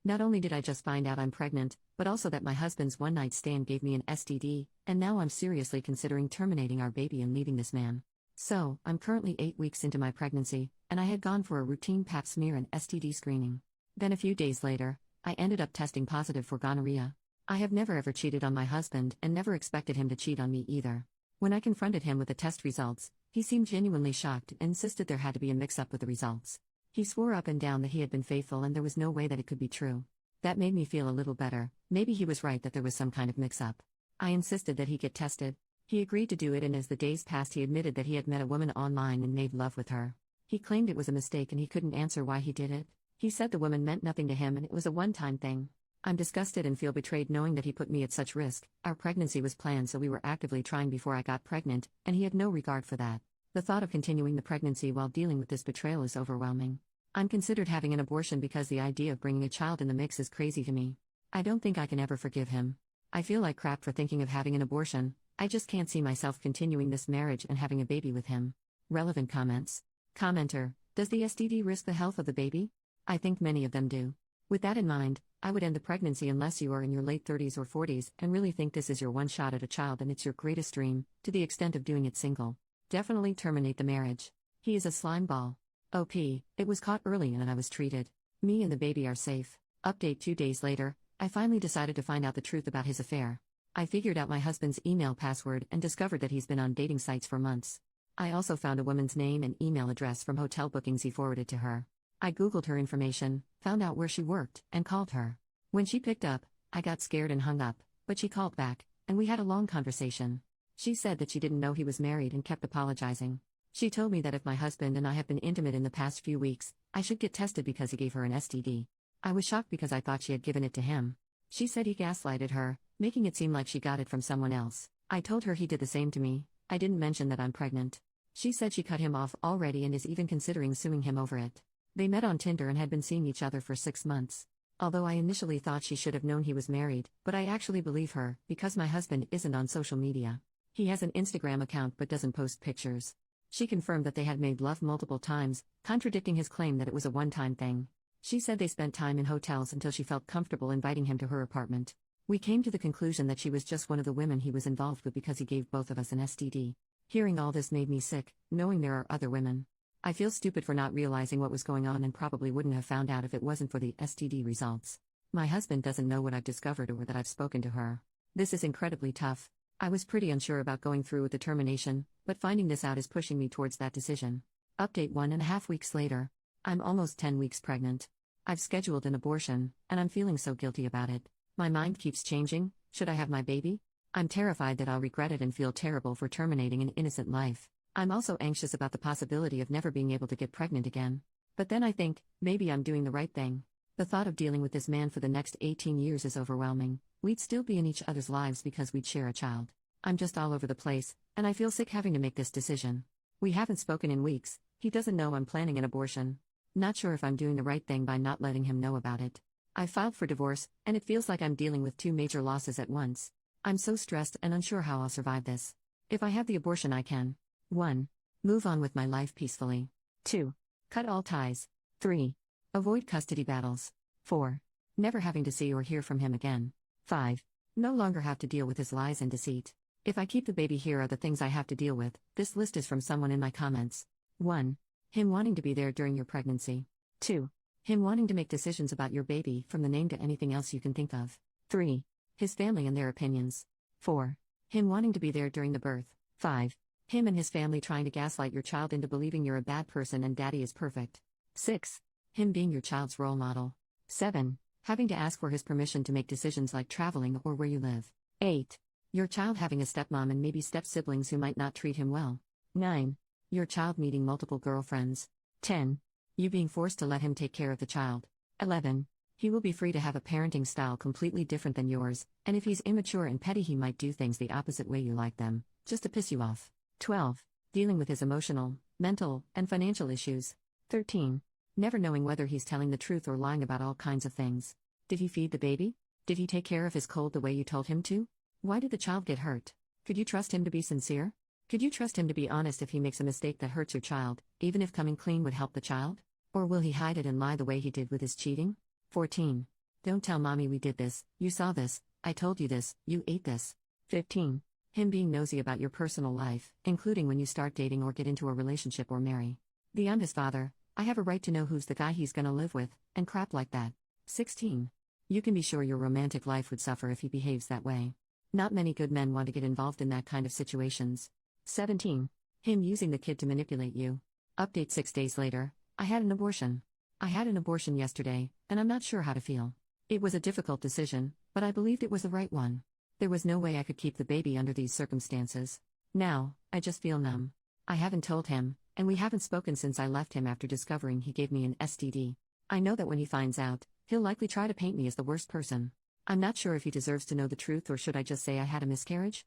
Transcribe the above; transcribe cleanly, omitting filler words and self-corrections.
Not only did I just find out I'm pregnant, but also that my husband's one-night stand gave me an STD, and now I'm seriously considering terminating our baby and leaving this man. So, I'm currently 8 weeks into my pregnancy, and I had gone for a routine pap smear and STD screening. Then a few days later, I ended up testing positive for gonorrhea. I have never ever cheated on my husband and never expected him to cheat on me either. When I confronted him with the test results, he seemed genuinely shocked and insisted there had to be a mix-up with the results. He swore up and down that he had been faithful and there was no way that it could be true. That made me feel a little better. Maybe he was right that there was some kind of mix-up. I insisted that he get tested. He agreed to do it, and as the days passed he admitted that he had met a woman online and made love with her. He claimed it was a mistake and he couldn't answer why he did it. He said the woman meant nothing to him and it was a one-time thing. I'm disgusted and feel betrayed knowing that he put me at such risk. Our pregnancy was planned, so we were actively trying before I got pregnant, and he had no regard for that. The thought of continuing the pregnancy while dealing with this betrayal is overwhelming. I'm considered having an abortion because the idea of bringing a child in the mix is crazy to me. I don't think I can ever forgive him. I feel like crap for thinking of having an abortion. I just can't see myself continuing this marriage and having a baby with him. Relevant comments. Commenter: does the STD risk the health of the baby? I think many of them do. With that in mind, I would end the pregnancy unless you are in your late 30s or 40s and really think this is your one shot at a child and it's your greatest dream, to the extent of doing it single. Definitely terminate the marriage. He is a slime ball. OP, it was caught early and I was treated. Me and the baby are safe. Update: 2 days later, I finally decided to find out the truth about his affair. I figured out my husband's email password and discovered that he's been on dating sites for months. I also found a woman's name and email address from hotel bookings he forwarded to her. I googled her information, found out where she worked, and called her. When she picked up, I got scared and hung up, but she called back, and we had a long conversation. She said that she didn't know he was married and kept apologizing. She told me that if my husband and I have been intimate in the past few weeks, I should get tested because he gave her an STD. I was shocked because I thought she had given it to him. She said he gaslighted her, making it seem like she got it from someone else. I told her he did the same to me. I didn't mention that I'm pregnant. She said she cut him off already and is even considering suing him over it. They met on Tinder and had been seeing each other for 6 months. Although I initially thought she should have known he was married, but I actually believe her, because my husband isn't on social media. He has an Instagram account but doesn't post pictures. She confirmed that they had made love multiple times, contradicting his claim that it was a one-time thing. She said they spent time in hotels until she felt comfortable inviting him to her apartment. We came to the conclusion that she was just one of the women he was involved with because he gave both of us an STD. Hearing all this made me sick, knowing there are other women. I feel stupid for not realizing what was going on and probably wouldn't have found out if it wasn't for the STD results. My husband doesn't know what I've discovered or that I've spoken to her. This is incredibly tough. I was pretty unsure about going through with the termination, but finding this out is pushing me towards that decision. Update: 1.5 weeks later. I'm almost 10 weeks pregnant. I've scheduled an abortion, and I'm feeling so guilty about it. My mind keeps changing. Should I have my baby? I'm terrified that I'll regret it and feel terrible for terminating an innocent life. I'm also anxious about the possibility of never being able to get pregnant again. But then I think, maybe I'm doing the right thing. The thought of dealing with this man for the next 18 years is overwhelming. We'd still be in each other's lives because we'd share a child. I'm just all over the place, and I feel sick having to make this decision. We haven't spoken in weeks. He doesn't know I'm planning an abortion. Not sure if I'm doing the right thing by not letting him know about it. I filed for divorce, and it feels like I'm dealing with 2 major losses at once. I'm so stressed and unsure how I'll survive this. If I have the abortion, I can 1. Move on with my life peacefully. 2. Cut all ties. 3. Avoid custody battles. 4. Never having to see or hear from him again. 5. No longer have to deal with his lies and deceit. If I keep the baby, here are the things I have to deal with. This list is from someone in my comments. 1. Him wanting to be there during your pregnancy. 2. Him wanting to make decisions about your baby, from the name to anything else you can think of. 3. His family and their opinions. 4. Him wanting to be there during the birth. 5. Him and his family trying to gaslight your child into believing you're a bad person and daddy is perfect. 6. Him being your child's role model. 7. Having to ask for his permission to make decisions like traveling or where you live. 8. Your child having a stepmom and maybe step-siblings who might not treat him well. 9. Your child meeting multiple girlfriends. 10. You being forced to let him take care of the child. 11. He will be free to have a parenting style completely different than yours, and if he's immature and petty, he might do things the opposite way you like them, just to piss you off. 12. Dealing with his emotional, mental, and financial issues. 13. Never knowing whether he's telling the truth or lying about all kinds of things. Did he feed the baby? Did he take care of his cold the way you told him to? Why did the child get hurt? Could you trust him to be sincere? Could you trust him to be honest if he makes a mistake that hurts your child, even if coming clean would help the child? Or will he hide it and lie the way he did with his cheating? 14. Don't tell mommy we did this, you saw this, I told you this, you ate this. 15. Him being nosy about your personal life, including when you start dating or get into a relationship or marry. I'm his father, I have a right to know who's the guy he's gonna live with, and crap like that. 16. You can be sure your romantic life would suffer if he behaves that way. Not many good men want to get involved in that kind of situations. 17. Him using the kid to manipulate you. Update 6 days later, I had an abortion. I had an abortion yesterday, and I'm not sure how to feel. It was a difficult decision, but I believed it was the right one. There was no way I could keep the baby under these circumstances. Now, I just feel numb. I haven't told him, and we haven't spoken since I left him after discovering he gave me an STD. I know that when he finds out, he'll likely try to paint me as the worst person. I'm not sure if he deserves to know the truth or should I just say I had a miscarriage?